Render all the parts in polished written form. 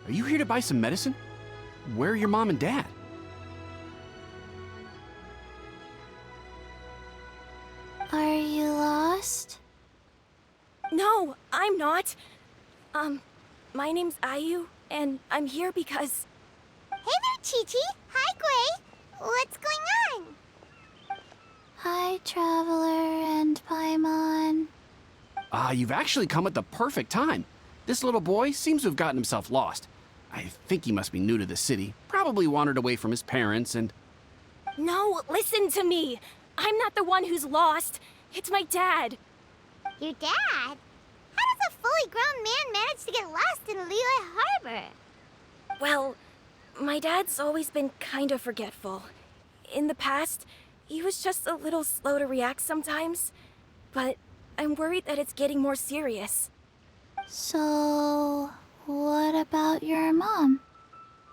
Are you here to buy some medicine? Where are your mom and dad? Are you lost? No, I'm not. My name's Ayu, and I'm here because... Hey there, Chi-Chi. Hi, Gui. What's going on? Hi, Traveler and Paimon. You've actually come at the perfect time. This little boy seems to have gotten himself lost. I think he must be new to the city, probably wandered away from his parents and... No, listen to me. I'm not the one who's lost. It's my dad. Your dad? How does a fully grown man manage to get lost in Liyue Harbor? Well, my dad's always been kind of forgetful. In the past, he was just a little slow to react sometimes. But I'm worried that it's getting more serious. So, what about your mom?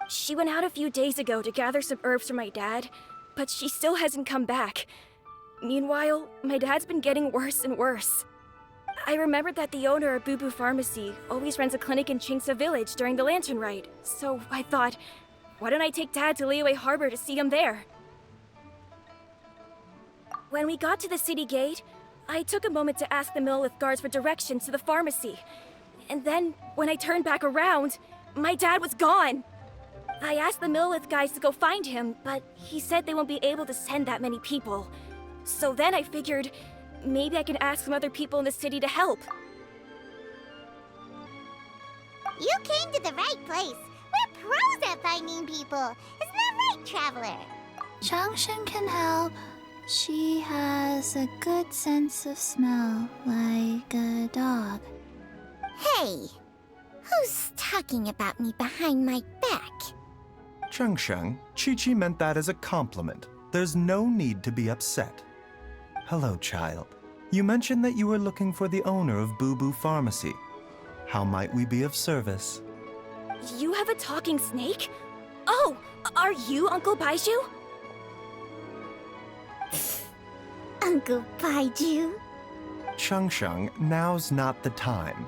She went out a few days ago to gather some herbs for my dad, but she still hasn't come back. Meanwhile, my dad's been getting worse and worse. I remembered that the owner of Boo Boo Pharmacy always runs a clinic in Chingsa Village during the Lantern Ride, so I thought, why don't I take Dad to Liyue Harbor to see him there? When we got to the city gate, I took a moment to ask the Millelith guards for directions to the pharmacy. And then, when I turned back around, my dad was gone. I asked the Millelith guys to go find him, but he said they won't be able to send that many people. So then I figured, maybe I could ask some other people in the city to help. You came to the right place. We're pros at finding people. Isn't that right, Traveler? Changshan can help. She has a good sense of smell, like a dog. Hey, who's talking about me behind my back? Changsheng, Chi-Chi meant that as a compliment. There's no need to be upset. Hello, child. You mentioned that you were looking for the owner of Boo Boo Pharmacy. How might we be of service? You have a talking snake? Oh, are you Uncle Baizhu? Uncle Baizhu? Changsheng, now's not the time.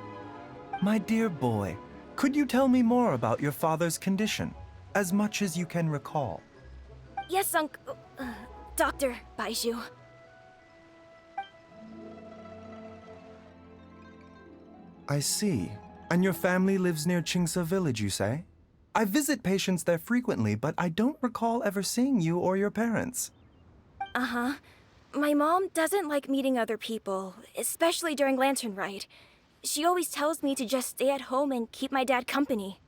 My dear boy, could you tell me more about your father's condition, as much as you can recall? Yes, Dr. Baizhu. I see. And your family lives near Chingsa Village, you say? I visit patients there frequently, but I don't recall ever seeing you or your parents. Uh-huh. My mom doesn't like meeting other people, especially during Lantern Ride. She always tells me to just stay at home and keep my dad company.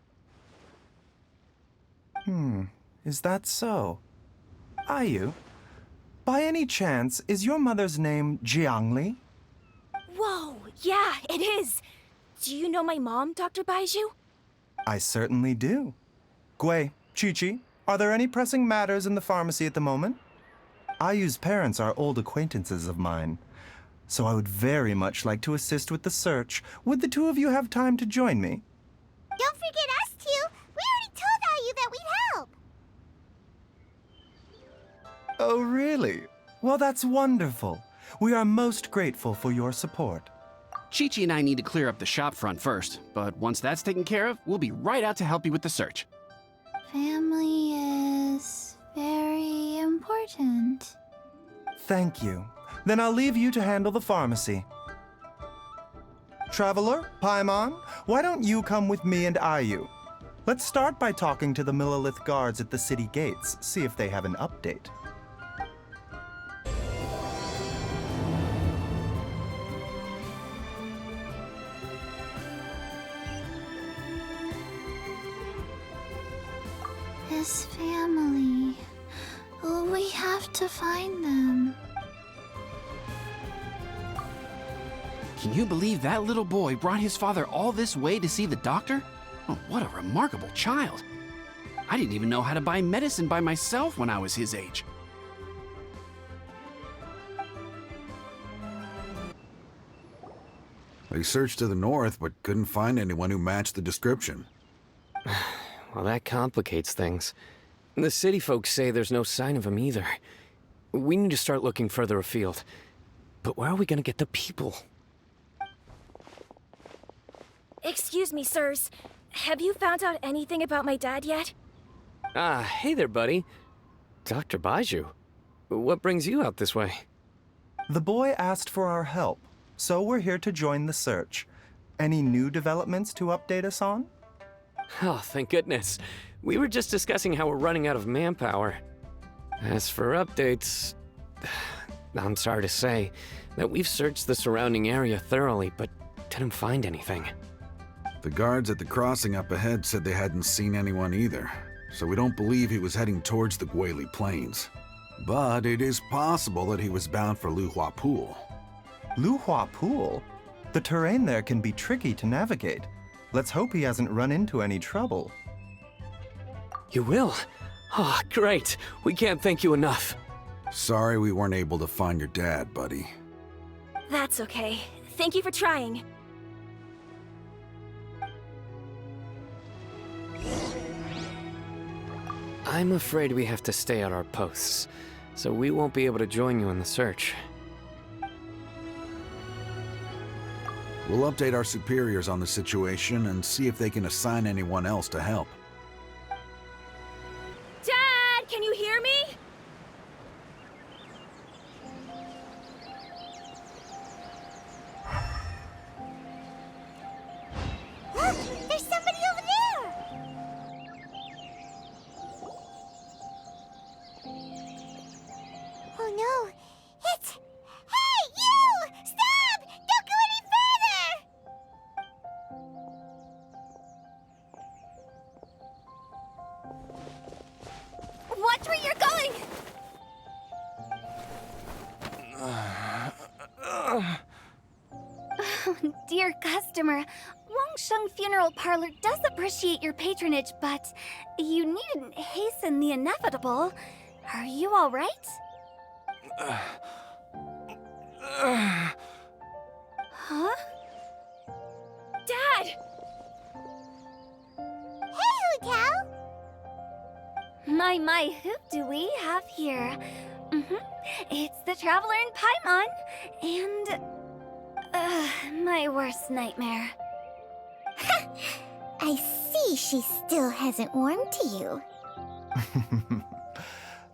Is that so? Ayu, by any chance, is your mother's name Jiangli? Whoa, yeah, it is! Do you know my mom, Dr. Baizhu? I certainly do. Gui, Chi-Chi, are there any pressing matters in the pharmacy at the moment? Ayu's parents are old acquaintances of mine, so I would very much like to assist with the search. Would the two of you have time to join me? Don't forget us two. We already told Ayu that we'd help. Oh, really? Well, that's wonderful. We are most grateful for your support. Chi-Chi and I need to clear up the shop front first, but once that's taken care of, we'll be right out to help you with the search. Family is very important. Thank you. Then I'll leave you to handle the pharmacy. Traveler, Paimon, why don't you come with me and Ayu? Let's start by talking to the Millelith guards at the city gates, see if they have an update. His family. We have to find them. Can you believe that little boy brought his father all this way to see the doctor? Oh, what a remarkable child. I didn't even know how to buy medicine by myself when I was his age. They searched to the north, but couldn't find anyone who matched the description. Well, that complicates things. The city folks say there's no sign of him either. We need to start looking further afield. But where are we gonna get the people? Excuse me, sirs. have you found out anything about my dad yet? Ah, hey there, buddy. Dr. Baizhu. What brings you out this way? The boy asked for our help, so we're here to join the search. Any new developments to update us on? Oh, thank goodness. We were just discussing how we're running out of manpower. As for updates, I'm sorry to say that we've searched the surrounding area thoroughly, but didn't find anything. The guards at the crossing up ahead said they hadn't seen anyone either, so we don't believe he was heading towards the Guili Plains. But it is possible that he was bound for Luhua Pool. Luhua Pool? The terrain there can be tricky to navigate. Let's hope he hasn't run into any trouble. You will? Oh, great. We can't thank you enough. Sorry we weren't able to find your dad, buddy. That's okay. Thank you for trying. I'm afraid we have to stay at our posts, so we won't be able to join you in the search. We'll update our superiors on the situation and see if they can assign anyone else to help. Dad, can you hear me? Look! There's somebody over there! Oh no! It's... Hey, you! Stop! Don't go any further! Watch where you're going! Dear customer, Wangsheng Funeral Parlor does appreciate your patronage, but you needn't hasten the inevitable. Are you all right? Huh? Dad! Hey, Hu Tao! My, who do we have here? It's the Traveler in Paimon, and... my worst nightmare. I see she still hasn't warmed to you.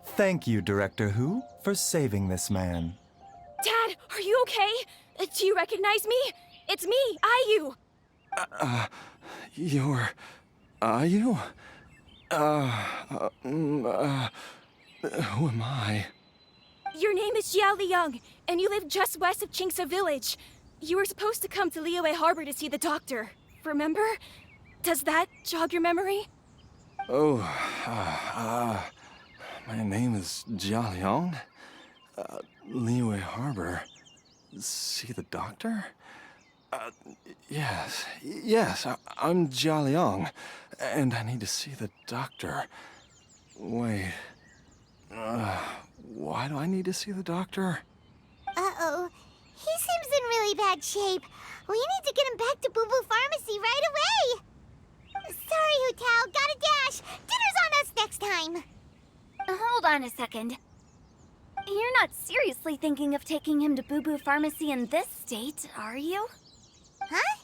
Thank you, Director Hu, for saving this man. Dad, are you okay? Do you recognize me? It's me, Ayu. You're... Are you? Who am I? Your name is Jiao Liang, and you live just west of Qingse Village. You were supposed to come to Liyue Harbor to see the doctor. Remember? Does that jog your memory? Oh, my name is Jia Liang. Liyue Harbor. See the doctor? Yes, I'm Jia Liang, and I need to see the doctor. Wait, why do I need to see the doctor? Uh-oh. He seems in really bad shape. We need to get him back to Boo Boo Pharmacy right away. Sorry, Hu Tao. Gotta dash. Dinner's on us next time. Hold on a second. You're not seriously thinking of taking him to Boo Boo Pharmacy in this state, are you? Huh?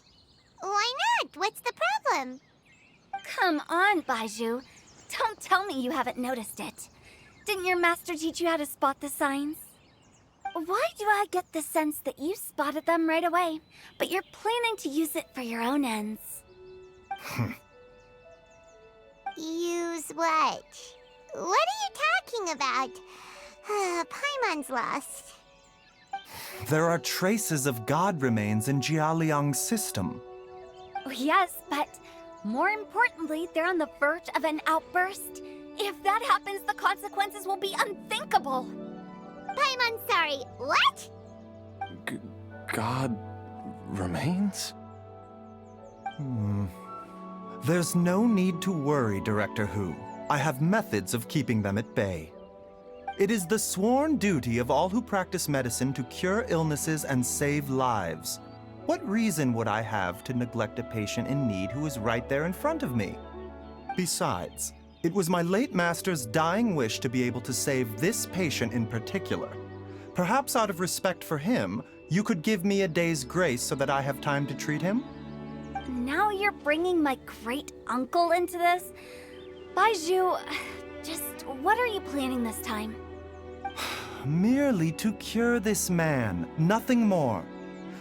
Why not? What's the problem? Come on, Baizhu. Don't tell me you haven't noticed it. Didn't your master teach you how to spot the signs? Why do I get the sense that you spotted them right away, but you're planning to use it for your own ends? Use what? What are you talking about? Paimon's lost. There are traces of god remains in Jia Liang's system. Oh, yes, but more importantly, they're on the verge of an outburst. If that happens, the consequences will be unthinkable. Paimon's sorry. What? God remains? There's no need to worry, Director Hu. I have methods of keeping them at bay. It is the sworn duty of all who practice medicine to cure illnesses and save lives. What reason would I have to neglect a patient in need who is right there in front of me? Besides, it was my late master's dying wish to be able to save this patient in particular. Perhaps out of respect for him, you could give me a day's grace so that I have time to treat him? Now you're bringing my great-uncle into this? Baizhu, just what are you planning this time? Merely to cure this man, nothing more.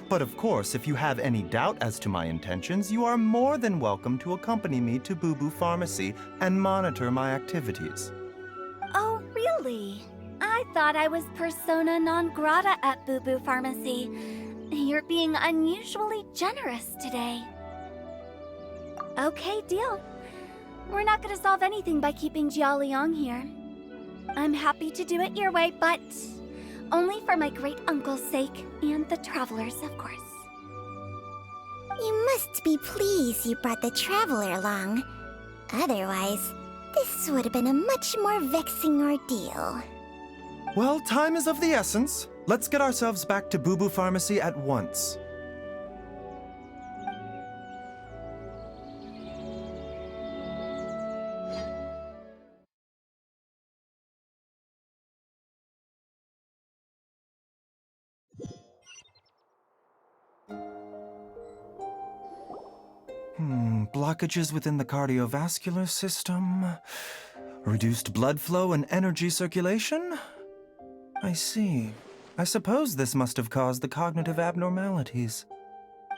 But of course, if you have any doubt as to my intentions, you are more than welcome to accompany me to Boo Boo Pharmacy and monitor my activities. Oh, really? I thought I was persona non grata at Boo Boo Pharmacy. You're being unusually generous today. Okay, deal. We're not gonna solve anything by keeping Jia Liang here. I'm happy to do it your way, but only for my great-uncle's sake and the travelers, of course. You must be pleased you brought the traveler along. Otherwise, this would have been a much more vexing ordeal. Well, time is of the essence. Let's get ourselves back to Boo Boo Pharmacy at once. Blockages within the cardiovascular system, reduced blood flow and energy circulation? I see. I suppose this must have caused the cognitive abnormalities.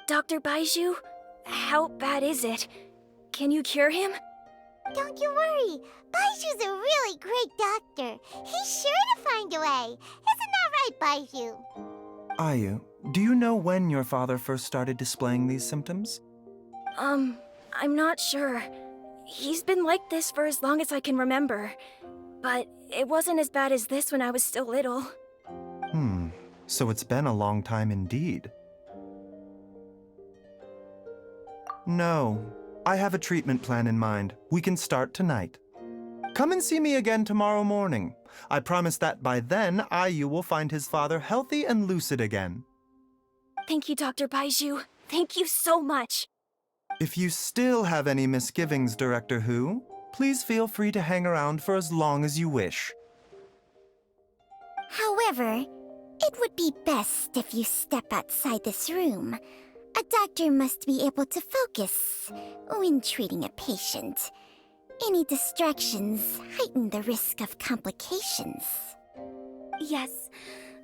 Dr. Baizhu, how bad is it? Can you cure him? Don't you worry. Baiju's a really great doctor. He's sure to find a way. Isn't that right, Baizhu? Ayu, do you know when your father first started displaying these symptoms? I'm not sure. He's been like this for as long as I can remember. But it wasn't as bad as this when I was still little. So it's been a long time indeed. No, I have a treatment plan in mind. We can start tonight. Come and see me again tomorrow morning. I promise that by then, Ayu will find his father healthy and lucid again. Thank you, Dr. Baizhu. Thank you so much. If you still have any misgivings, Director Hu, please feel free to hang around for as long as you wish. However, it would be best if you step outside this room. A doctor must be able to focus when treating a patient. Any distractions heighten the risk of complications. Yes,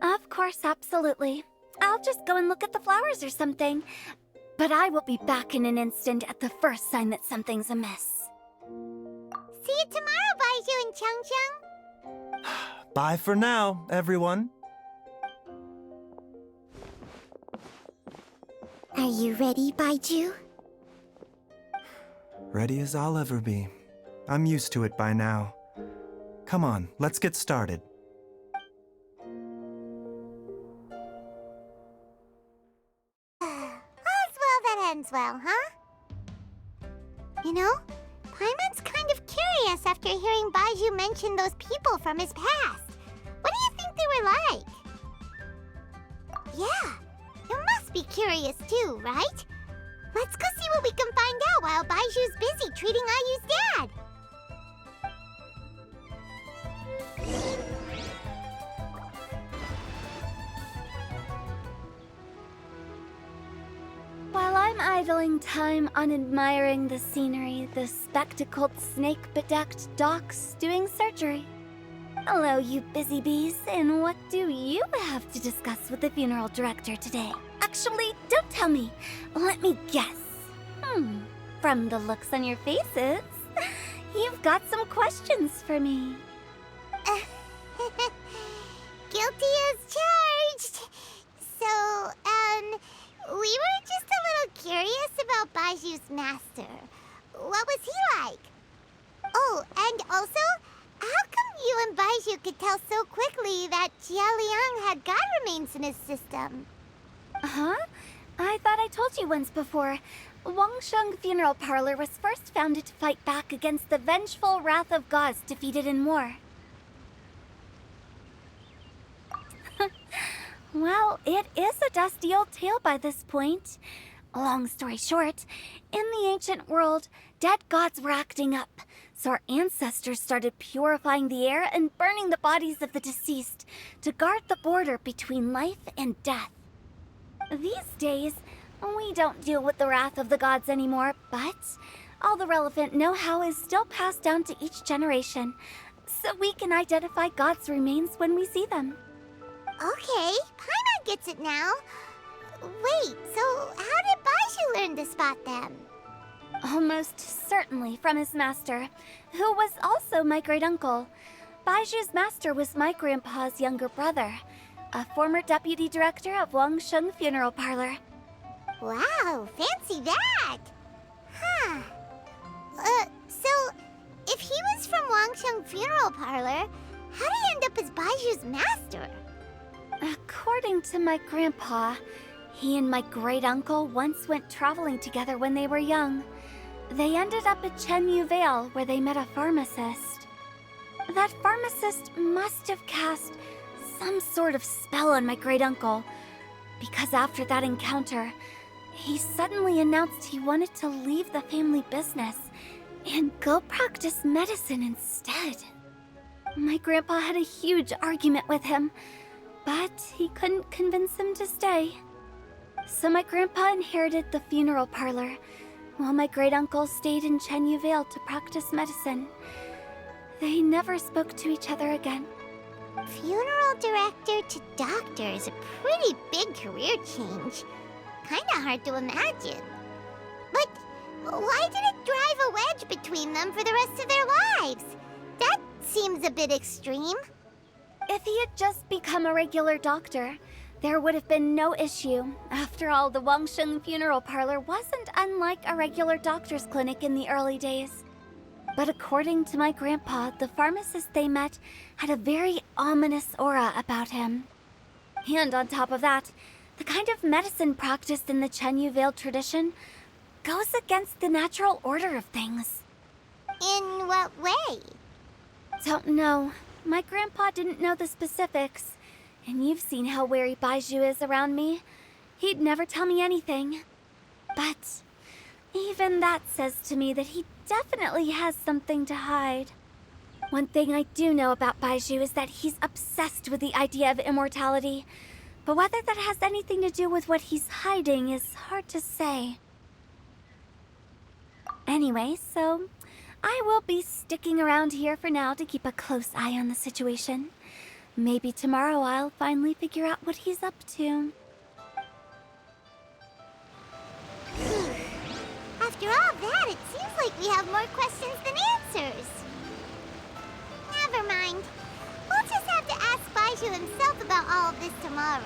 of course, absolutely. I'll just go and look at the flowers or something. But I will be back in an instant at the first sign that something's amiss. See you tomorrow, Baizhu and Chung. Bye for now, everyone. Are you ready, Baizhu? Ready as I'll ever be. I'm used to it by now. Come on, let's get started. Well, huh? You know, Paimon's kind of curious after hearing Baizhu mention those people from his past. What do you think they were like? Yeah, you must be curious too, right? Let's go see what we can find out while Baiju's busy treating Ayu's dad. While I'm idling time on admiring the scenery, the spectacled snake-bedecked docs doing surgery. Hello, you busy bees, and what do you have to discuss with the funeral director today? Actually, don't tell me. Let me guess. From the looks on your faces, you've got some questions for me. Guilty as charged. So, we were just a little curious about Baiju's master. What was he like? Oh, and also, how come you and Baizhu could tell so quickly that Jia Liang had god remains in his system? Huh? I thought I told you once before. Wangsheng Funeral Parlor was first founded to fight back against the vengeful wrath of gods defeated in war. Well, it is a dusty old tale by this point. Long story short, in the ancient world, dead gods were acting up, so our ancestors started purifying the air and burning the bodies of the deceased to guard the border between life and death. These days, We don't deal with the wrath of the gods anymore, but all the relevant know-how is still passed down to each generation, so we can identify gods' remains when we see them. Okay, Paimon gets it now. Wait, so how did Baizhu learn to spot them? Almost certainly from his master, who was also my great-uncle. Baizhu's master was my grandpa's younger brother, a former deputy director of Wangsheng Funeral Parlor. Wow, fancy that! Huh. So, if he was from Wangsheng Funeral Parlor, how did he end up as Baizhu's master? According to my grandpa, he and my great-uncle once went traveling together when they were young. They ended up at Chenyu Vale, where they met a pharmacist. That pharmacist must have cast some sort of spell on my great-uncle, because after that encounter, he suddenly announced he wanted to leave the family business and go practice medicine instead. My grandpa had a huge argument with him, but he couldn't convince him to stay. So my grandpa inherited the funeral parlor, while my great-uncle stayed in Chenyu Vale to practice medicine. They never spoke to each other again. Funeral director to doctor is a pretty big career change. Kinda hard to imagine. But why did it drive a wedge between them for the rest of their lives? That seems a bit extreme. If he had just become a regular doctor, there would have been no issue. After all, the Wangsheng Funeral Parlor wasn't unlike a regular doctor's clinic in the early days. But according to my grandpa, the pharmacist they met had a very ominous aura about him. And on top of that, the kind of medicine practiced in the Chenyu Vale tradition goes against the natural order of things. In what way? Don't know. My grandpa didn't know the specifics. And you've seen how wary Baizhu is around me. He'd never tell me anything. But even that says to me that he definitely has something to hide. One thing I do know about Baizhu is that he's obsessed with the idea of immortality. But whether that has anything to do with what he's hiding is hard to say. Anyway, so I will be sticking around here for now to keep a close eye on the situation. Maybe tomorrow I'll finally figure out what he's up to. After all that, it seems like we have more questions than answers. Never mind. We'll just have to ask Baizhu himself about all of this tomorrow.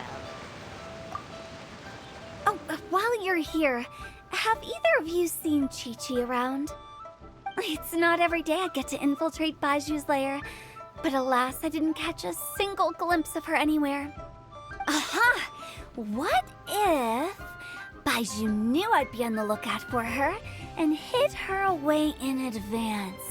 Oh, while you're here, have either of you seen Chi-Chi around? It's not every day I get to infiltrate Baiju's lair, but alas, I didn't catch a single glimpse of her anywhere. Aha! What if Baizhu knew I'd be on the lookout for her and hid her away in advance?